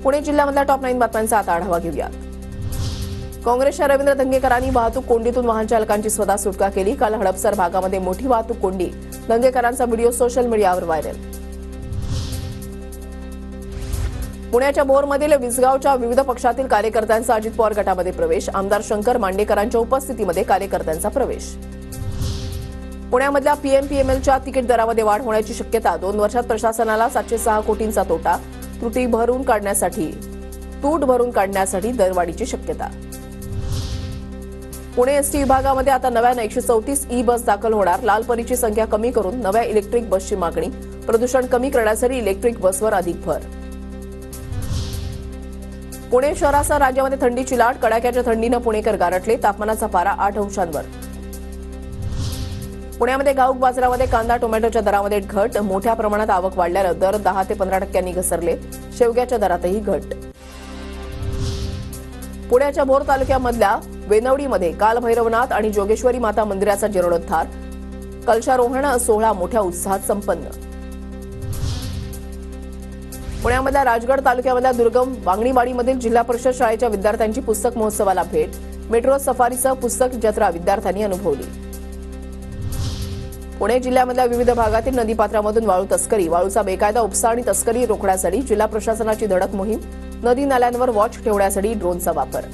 Pune जिल्ह्यामधल्या top 9 बातम्यांचा आता आढावा घेऊया। काँग्रेसच्या रवींद्र धंगेकरांनी वाहतूक कोंडीतून वाहन चालकांची स्वतः सुटका केली। काल हडपसर भागामध्ये मोठी वाहतूक कोंडी, धंगेकरांचा व्हिडिओ सोशल मीडियावर व्हायरल। पुण्याच्या बोरमधील विसगावच्या विविध पक्षातील कार्यकर्त्यांचा अजित पवार गटामध्ये प्रवेश, आमदार शंकर मांडेकरांच्या उपस्थितीमध्ये कार्यकर्त्यांचा प्रवेश। पुण्यामधल्या पीएमपीएमएलच्या तिकीट दरामध्ये वाढ होण्याची शक्यता, 2 वर्षात प्रशासनाला 706 कोटींचा तोटा, तूट भरून काढण्यासाठी दरवाढीची शक्यता। पुणे एसटी विभागामध्ये आता नव्याने 134 ई बस दाखल होणार, लालपरीची संख्या कमी करून नव्या इलेक्ट्रिक बसची मागणी, प्रदूषण कमी करण्यासाठी इलेक्ट्रिक बसवर अधिक भर। पुणे शहरासह राज्यामध्ये थंडीची लाट, कडाक्याच्या थंडीनं पुणेकर गारठले, तापमानाचा पारा 8 अंशांवर। पुण्यामध्ये घाऊक बाजारामध्ये कांदा टोमॅटोच्या दरामध्ये घट, मोठ्या प्रमाणात आवक वाढल्यानं दर 10 ते 15% घसरले, शेवग्याच्या दरातही घट। पुण्याच्या भोर तालुक्यामधल्या वेनवडीमध्ये काल भैरवनाथ आणि जोगेश्वरी माता मंदिराचा जीर्णोद्धार, कलशारोहण सोहळा मोठ्या उत्साहात संपन्न। पुण्यामधल्या राजगड तालुक्यामधल्या दुर्गम वांगणीवाडीमधील जिल्हा परिषद शाळेच्या विद्यार्थ्यांची पुस्तक महोत्सवाला भेट, मेट्रो सफारीसह पुस्तक जत्रा विद्यार्थ्यांनी अनुभवली। पुणे जिल्ह्यामधल्या विविध भागातील नदीपात्रामधून वाळू तस्करी, वाळूचा बेकायदा उपसा आणि तस्करी रोखण्यासाठी जिल्हा प्रशासनाची धडक मोहीम, नदी नाल्यांवर वॉच ठेवण्यासाठी ड्रोनचा वापर।